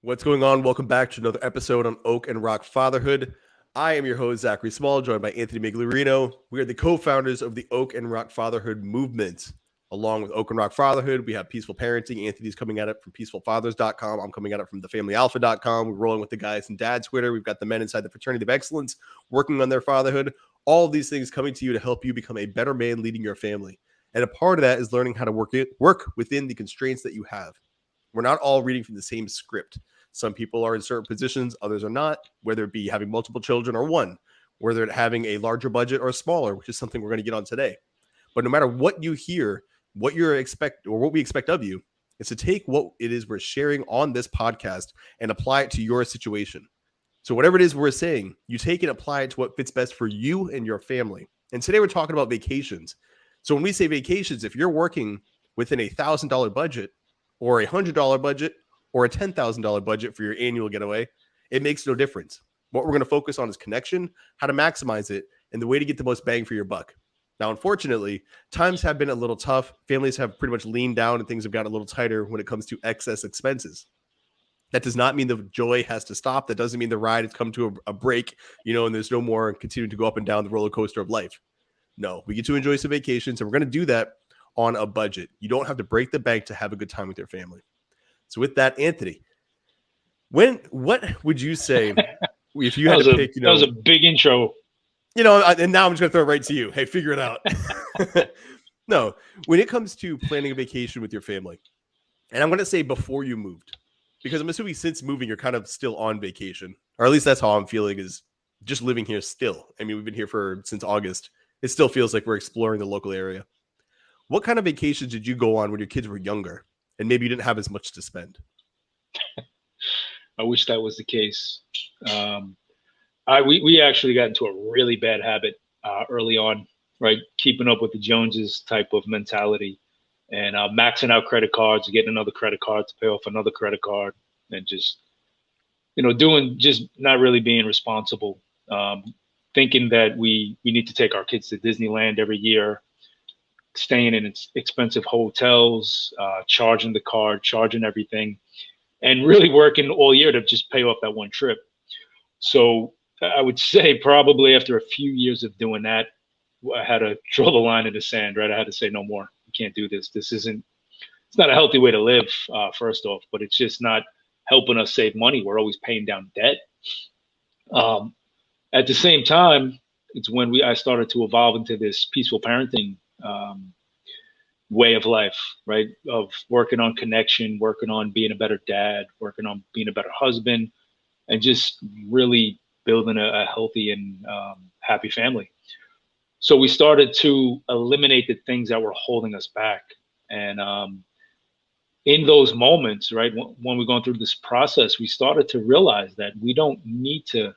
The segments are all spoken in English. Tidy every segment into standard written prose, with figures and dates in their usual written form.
What's going on? Welcome back to another episode on Oak and Rock Fatherhood. I am your host, Zachary Small, joined by Anthony Miglorino. We are the co-founders of the Oak and Rock Fatherhood movement. Along with Oak and Rock Fatherhood, we have Peaceful Parenting. Anthony's coming at it from peacefulfathers.com. I'm coming at it from thefamilyalpha.com. We're rolling with the guys and dad Twitter. We've got the men inside the fraternity of excellence working on their fatherhood. All of these things coming to you to help you become a better man leading your family. And a part of that is learning how to work within the constraints that you have. We're not all reading from the same script. Some people are in certain positions, others are not, whether it be having multiple children or one, whether it having a larger budget or a smaller, which is something we're going to get on today. But no matter what you hear, what we expect of you is to take what it is we're sharing on this podcast and apply it to your situation. So whatever it is we're saying, you take and apply it to what fits best for you and your family. And today we're talking about vacations. So when we say vacations, if you're working within $1,000 budget or $100 budget or a $10,000 budget for your annual getaway, it makes no difference. What we're going to focus on is connection, how to maximize it, and the way to get the most bang for your buck. Now, unfortunately, times have been a little tough. Families have pretty much leaned down and things have gotten a little tighter when it comes to excess expenses. That does not mean the joy has to stop. That doesn't mean the ride has come to a break, and there's no more continuing to go up and down the roller coaster of life. No, we get to enjoy some vacations, and we're going to do that on a budget. You don't have to break the bank to have a good time with your family. So with that, Anthony, what would you say if you had to pick? That was a big intro. And now I'm just going to throw it right to you. Hey, figure it out. No, when it comes to planning a vacation with your family, and I'm going to say before you moved, because I'm assuming since moving, you're kind of still on vacation, or at least that's how I'm feeling is just living here still. I mean, we've been here since August. It still feels like we're exploring the local area. What kind of vacations did you go on when your kids were younger and maybe you didn't have as much to spend? I wish that was the case. We actually got into a really bad habit early on, right? Keeping up with the Joneses type of mentality and maxing out credit cards, getting another credit card to pay off another credit card, and just not really being responsible. Thinking that we need to take our kids to Disneyland every year, staying in expensive hotels, charging the card, charging everything, and really working all year to just pay off that one trip. So I would say probably after a few years of doing that, I had to draw the line in the sand, right? I had to say no more. You can't do this. It's not a healthy way to live, first off, but it's just not helping us save money. We're always paying down debt. At the same time, it's when I started to evolve into this peaceful parenting way of life, right? Of working on connection, working on being a better dad, working on being a better husband, and just really building a healthy and happy family. So we started to eliminate the things that were holding us back. And in those moments, right, when we're going through this process, we started to realize that we don't need to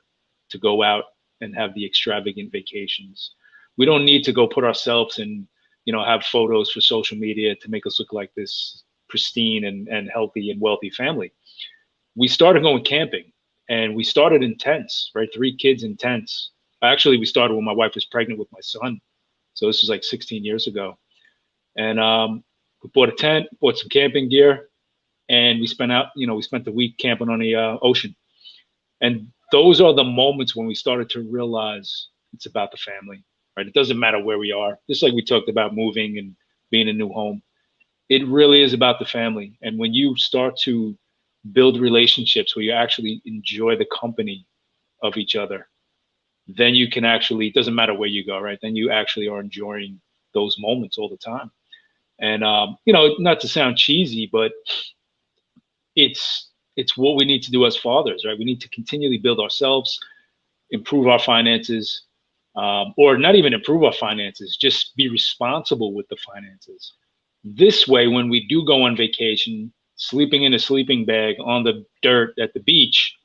go out and have the extravagant vacations. We don't need to go put ourselves in, have photos for social media to make us look like this pristine and healthy and wealthy family. We started going camping, and we started in tents, right? 3 kids in tents. Actually, we started when my wife was pregnant with my son. So this was like 16 years ago. And we bought a tent, bought some camping gear, and we spent the week camping on the ocean. And those are the moments when we started to realize it's about the family, right? It doesn't matter where we are. Just like we talked about moving and being in a new home. It really is about the family. And when you start to build relationships where you actually enjoy the company of each other, then you can actually, it doesn't matter where you go, right? Then you actually are enjoying those moments all the time. And, not to sound cheesy, but it's what we need to do as fathers, right? We need to continually build ourselves, improve our finances, or not even improve our finances, just be responsible with the finances. This way, when we do go on vacation, sleeping in a sleeping bag on the dirt at the beach,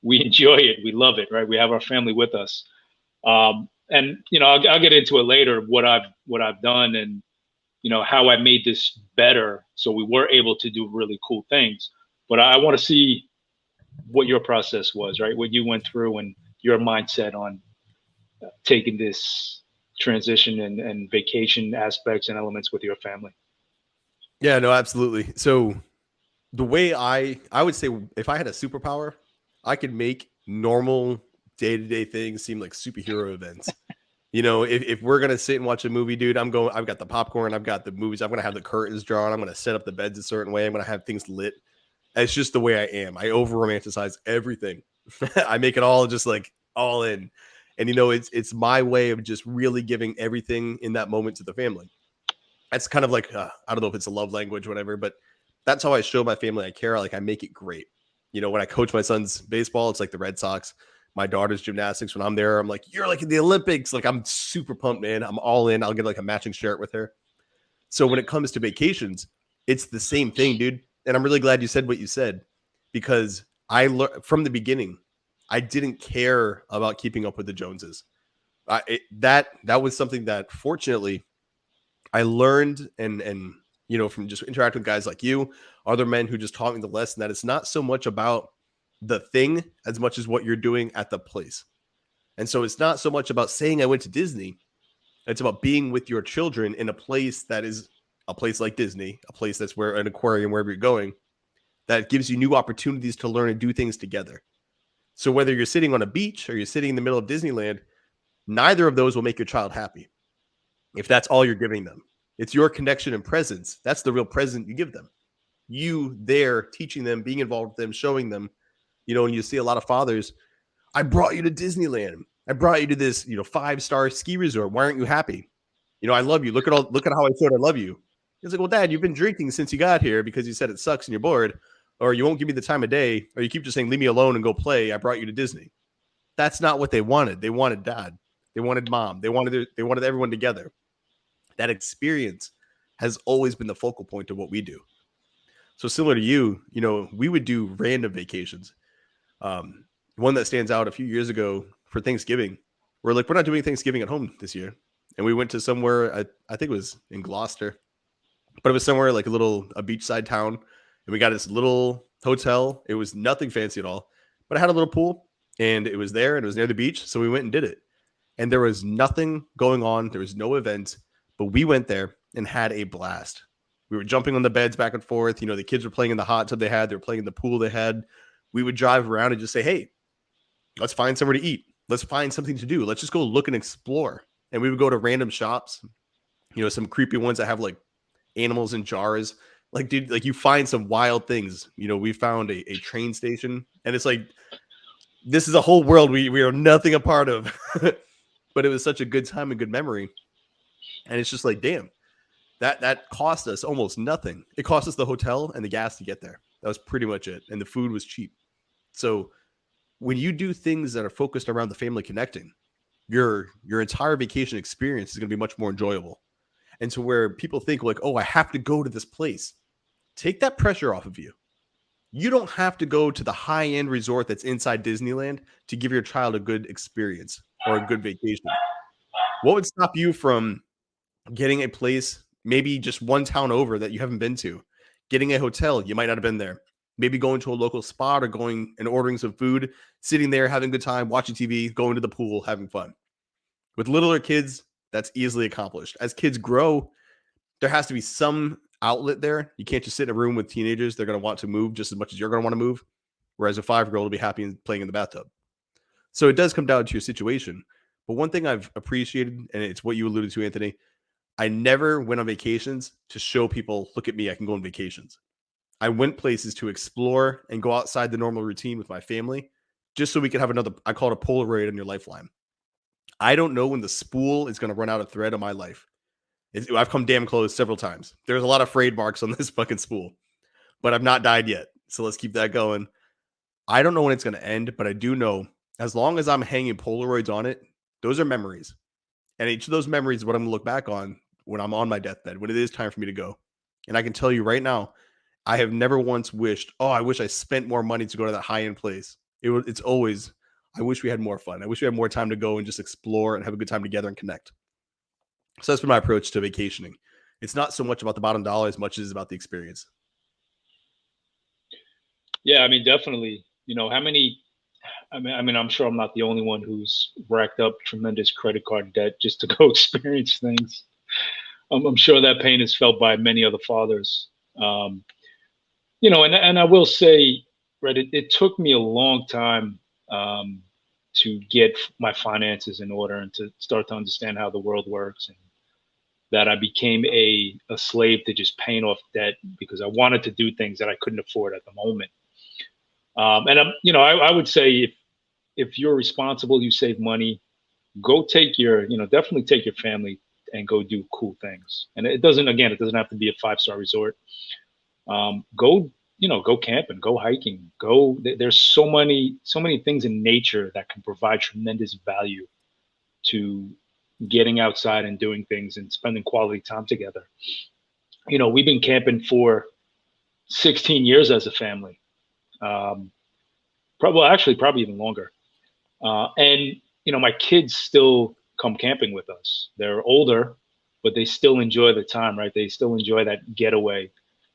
we enjoy it. We love it, right? We have our family with us. And I'll get into it later, what I've done and, how I made this better. So we were able to do really cool things. But I want to see what your process was, right? What you went through and your mindset on taking this transition and vacation aspects and elements with your family. Yeah, no, absolutely. So the way I would say, if I had a superpower, I could make normal day-to-day things seem like superhero events. You know, if we're gonna sit and watch a movie, dude, I've got the popcorn, I've got the movies, I'm gonna have the curtains drawn, I'm gonna set up the beds a certain way, I'm gonna have things lit. It's just the way I am. I over romanticize everything. I make it all just like all in. And you know, it's my way of just really giving everything in that moment to the family. That's kind of like I don't know if it's a love language, whatever, but that's how I show my family I care. Like I make it great. You know, when I coach my son's baseball, it's like the Red Sox. My daughter's gymnastics. When I'm there, I'm like, you're like in the Olympics. Like I'm super pumped, man. I'm all in. I'll get like a matching shirt with her. So when it comes to vacations, it's the same thing, dude. And I'm really glad you said what you said because I learned from the beginning. I didn't care about keeping up with the Joneses. That was something that fortunately I learned and you know from just interacting with guys like you, other men who just taught me the lesson that it's not so much about the thing as much as what you're doing at the place. And so it's not so much about saying I went to Disney. It's about being with your children in a place that is a place like Disney, a place that's where an aquarium, wherever you're going, that gives you new opportunities to learn and do things together. So whether you're sitting on a beach or you're sitting in the middle of Disneyland, neither of those will make your child happy if that's all you're giving them. It's your connection and presence. That's the real present you give them. You there teaching them, being involved with them, showing them, you know, and you see a lot of fathers, I brought you to Disneyland. I brought you to this, you know, 5-star ski resort. Why aren't you happy? You know, I love you. Look at how I showed I love you. He's like, well, Dad, you've been drinking since you got here because you said it sucks and you're bored, or you won't give me the time of day, or you keep just saying, leave me alone and go play. I brought you to Disney. That's not what they wanted. They wanted dad. They wanted mom. They wanted everyone together. That experience has always been the focal point of what we do. So similar to you, you know, we would do random vacations. Um, One that stands out a few years ago for Thanksgiving, we're like, we're not doing Thanksgiving at home this year. And we went to somewhere, I think it was in Gloucester, but it was somewhere like a beachside town. And we got this little hotel. It was nothing fancy at all, but it had a little pool and it was there and it was near the beach. So we went and did it. And there was nothing going on. There was no event, but we went there and had a blast. We were jumping on the beds back and forth. You know, the kids were playing in the hot tub they had. They were playing in the pool they had. We would drive around and just say, hey, let's find somewhere to eat. Let's find something to do. Let's just go look and explore. And we would go to random shops, you know, some creepy ones that have like animals in jars. Like, dude, like you find some wild things. You know, we found a train station and it's like, this is a whole world we are nothing a part of. But it was such a good time and good memory. And it's just like, damn, that cost us almost nothing. It cost us the hotel and the gas to get there. That was pretty much it. And the food was cheap. So when you do things that are focused around the family connecting, your entire vacation experience is going to be much more enjoyable. And so where people think like, oh, I have to go to this place, take that pressure off of you. You don't have to go to the high-end resort that's inside Disneyland to give your child a good experience or a good vacation. What would stop you from getting a place, maybe just one town over that you haven't been to, getting a hotel, you might not have been there, maybe going to a local spot or going and ordering some food, sitting there, having a good time, watching TV, going to the pool, having fun. With littler kids, that's easily accomplished. As kids grow, there has to be some outlet there. You can't just sit in a room with teenagers. They're going to want to move just as much as you're going to want to move. Whereas a 5-year-old will be happy playing in the bathtub. So it does come down to your situation. But one thing I've appreciated, and it's what you alluded to, Anthony, I never went on vacations to show people, look at me, I can go on vacations. I went places to explore and go outside the normal routine with my family, just so we could have another, I call it a Polaroid on your lifeline. I don't know when the spool is going to run out of thread of my life. I've come damn close several times. There's a lot of frayed marks on this fucking spool, but I've not died yet. So let's keep that going. I don't know when it's going to end, but I do know as long as I'm hanging Polaroids on it, those are memories. And each of those memories is what I'm going to look back on when I'm on my deathbed, when it is time for me to go. And I can tell you right now, I have never once wished, oh, I wish I spent more money to go to that high-end place. It's always, I wish we had more fun. I wish we had more time to go and just explore and have a good time together and connect. So that's been my approach to vacationing. It's not so much about the bottom dollar as much as about the experience. Yeah, I mean, definitely. You know, how many? I'm sure I'm not the only one who's racked up tremendous credit card debt just to go experience things. I'm sure that pain is felt by many other fathers. Um, And I will say, right, it took me a long time um, to get my finances in order and to start to understand how the world works, and that I became a slave to just paying off debt because I wanted to do things that I couldn't afford at the moment. And I would say if you're responsible, you save money, go take definitely take your family and go do cool things. And it doesn't have to be a 5-star resort. Go camping, go hiking, there's so many things in nature that can provide tremendous value to getting outside and doing things and spending quality time together. We've been camping for 16 years as a family. Um, probably even longer. And my kids still come camping with us. They're older, but they still enjoy the time, right? They still enjoy that getaway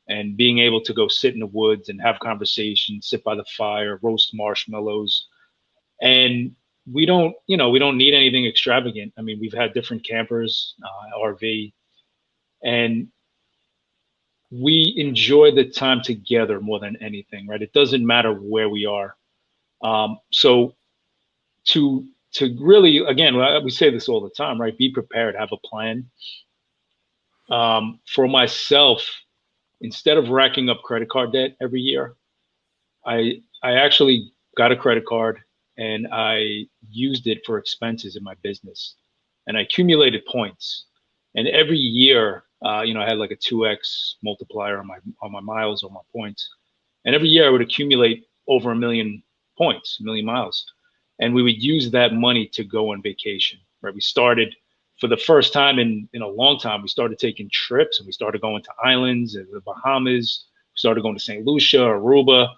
and being able to go sit in the woods and have conversations, sit by the fire, roast marshmallows. And we don't need anything extravagant. I mean, we've had different campers, RV, and we enjoy the time together more than anything, right? It doesn't matter where we are. So to really, again, we say this all the time, right? Be prepared, have a plan. For myself, instead of racking up credit card debt every year, I actually got a credit card and I used it for expenses in my business, and I accumulated points. And every year, I had like a 2x multiplier on my miles or my points, and every year I would accumulate over 1 million points, 1 million miles, and we would use that money to go on vacation. Right? We started for the first time in a long time. We started taking trips, and we started going to islands in the Bahamas. We started going to St. Lucia, Aruba,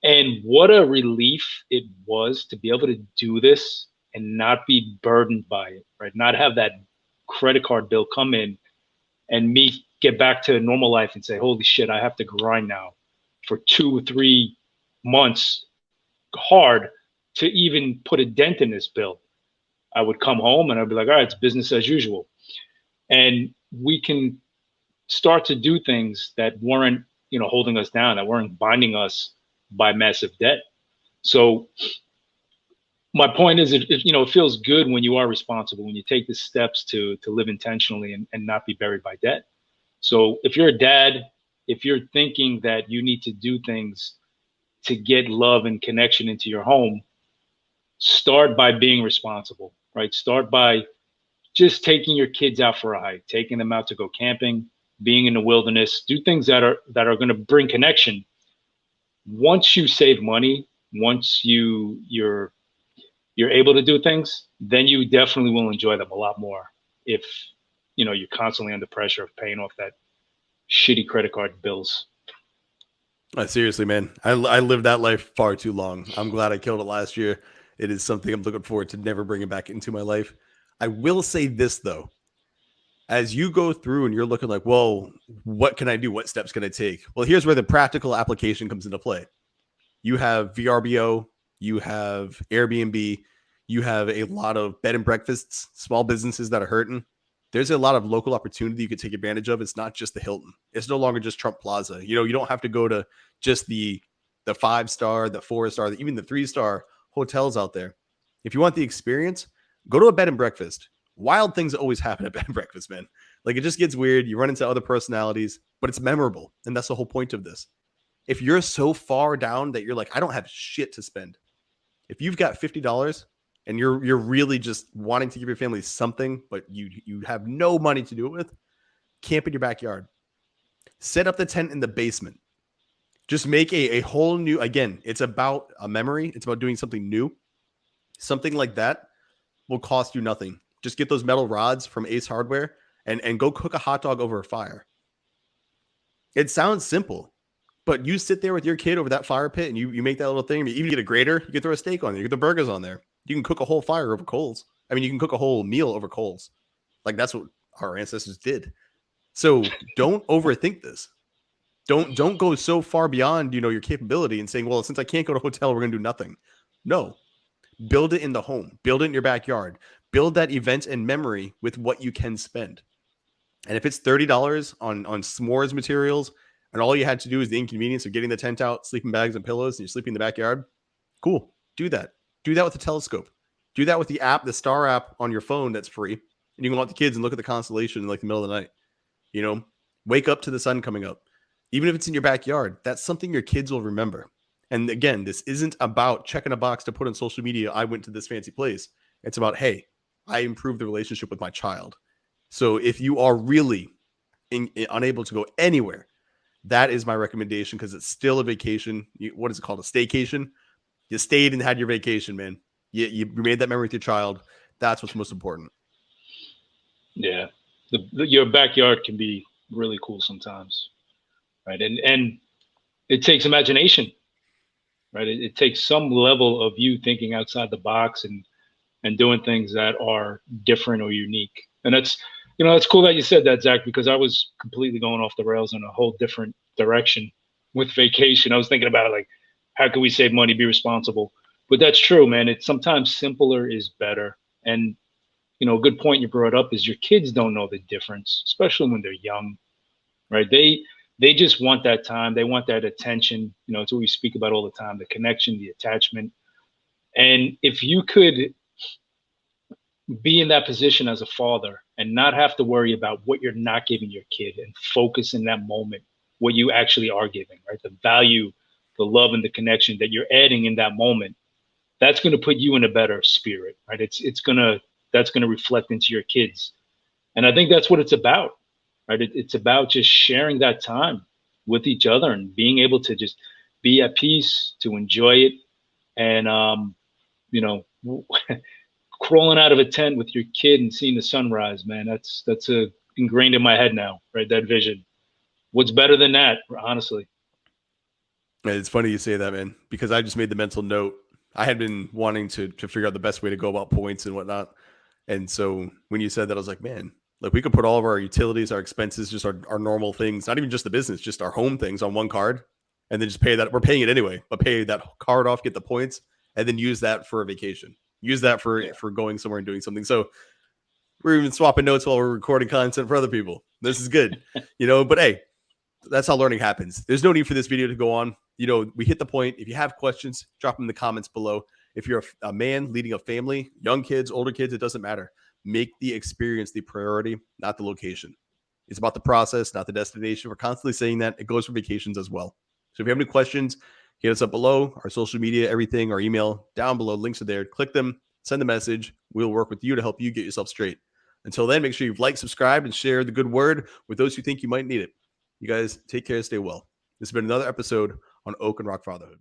and what a relief it was to be able to do this and not be burdened by it, right? Not have that credit card bill come in and me get back to normal life and say, holy shit, I have to grind now for 2 or 3 months hard to even put a dent in this bill. I would come home and I'd be like, all right, it's business as usual. And we can start to do things that weren't, holding us down, that weren't binding us by massive debt. So my point is, it feels good when you are responsible, when you take the steps to live intentionally and not be buried by debt. So if you're a dad, if you're thinking that you need to do things to get love and connection into your home, start by being responsible, right? Start by just taking your kids out for a hike, taking them out to go camping, being in the wilderness, do things that are going to bring connection. Once you save money, once you're able to do things, then you definitely will enjoy them a lot more. If you're constantly under pressure of paying off that shitty credit card bills. Seriously, man, I lived that life far too long. I'm glad I killed it last year. It is something I'm looking forward to never bringing back into my life. I will say this though, as you go through and you're looking like, well, what can I do? What steps can I take? Well, here's where the practical application comes into play. You have VRBO, you have Airbnb, you have a lot of bed and breakfasts, small businesses that are hurting. There's a lot of local opportunity you could take advantage of. It's not just the Hilton. It's no longer just Trump Plaza. You don't have to go to just the 5-star, the 4-star, even the 3-star hotels out there. If you want the experience, go to a bed and breakfast. Wild things always happen at bed and breakfast, man. Like it just gets weird. You run into other personalities, but it's memorable. And that's the whole point of this. If you're so far down that you're like, I don't have shit to spend. If you've got $50 and you're really just wanting to give your family something, but you have no money to do it with, camp in your backyard. Set up the tent in the basement. Just make a whole new, again, it's about a memory. It's about doing something new. Something like that will cost you nothing. Just get those metal rods from Ace Hardware and go cook a hot dog over a fire. It sounds simple, but you sit there with your kid over that fire pit and you make that little thing. You even get a grater. You can throw a steak on there. You get the burgers on there. You can cook a whole fire over coals. I mean, you can cook a whole meal over coals. Like that's what our ancestors did. So don't overthink this. Don't go so far beyond, your capability and saying, well, since I can't go to a hotel, we're going to do nothing. No, build it in the home, build it in your backyard, build that event and memory with what you can spend. And if it's $30 on s'mores materials, and all you had to do is the inconvenience of getting the tent out, sleeping bags and pillows, and you're sleeping in the backyard, cool. Do that. Do that with the telescope. Do that with the app, the star app on your phone that's free. And you can want the kids and look at the constellation in like the middle of the night. You know, wake up to the sun coming up. Even if it's in your backyard, that's something your kids will remember. And again, this isn't about checking a box to put on social media. I went to this fancy place. It's about, hey, I improved the relationship with my child. So if you are really unable to go anywhere, that is my recommendation, because it's still a vacation. What is it called? A staycation. You stayed and had your vacation, man. You made that memory with your child. That's what's most important. Yeah. Your backyard can be really cool sometimes, right? And it takes imagination, right? It takes some level of you thinking outside the box and doing things that are different or unique. And that's cool that you said that, Zach, because I was completely going off the rails in a whole different direction with vacation. I was thinking about it, like, how can we save money, be responsible? But that's true, man. It's sometimes simpler is better. And, a good point you brought up is your kids don't know the difference, especially when they're young, right? They just want that time. They want that attention. It's what we speak about all the time, the connection, the attachment. And if you could be in that position as a father and not have to worry about what you're not giving your kid and focus in that moment, what you actually are giving, right? The value, the love, and the connection that you're adding in that moment, that's going to put you in a better spirit, right? That's going to reflect into your kids. And I think that's what it's about, right? It's about just sharing that time with each other and being able to just be at peace, to enjoy it. And, crawling out of a tent with your kid and seeing the sunrise, man, that's ingrained in my head now, right? That vision. What's better than that, honestly? It's funny you say that, man, because I just made the mental note. I had been wanting to figure out the best way to go about points and whatnot. And so when you said that, I was like, man, like we could put all of our utilities, our expenses, just our normal things, not even just the business, just our home things on one card, and then just pay that. We're paying it anyway, but pay that card off, get the points, and then use that for a vacation. Use that for going somewhere and doing something. So we're even swapping notes while we're recording content for other people. This is good, but hey, that's how learning happens. There's no need for this video to go on. We hit the point. If you have questions, drop them in the comments below. If you're a man leading a family, young kids, older kids, it doesn't matter. Make the experience the priority, not the location. It's about the process, not the destination. We're constantly saying that. It goes for vacations as well. So if you have any questions, hit us up below. Our social media, everything, our email down below. Links are there. Click them, send a message. We'll work with you to help you get yourself straight. Until then, make sure you've liked, subscribed, and share the good word with those who think you might need it. You guys take care, stay well. This has been another episode on Oak and Rock Fatherhood.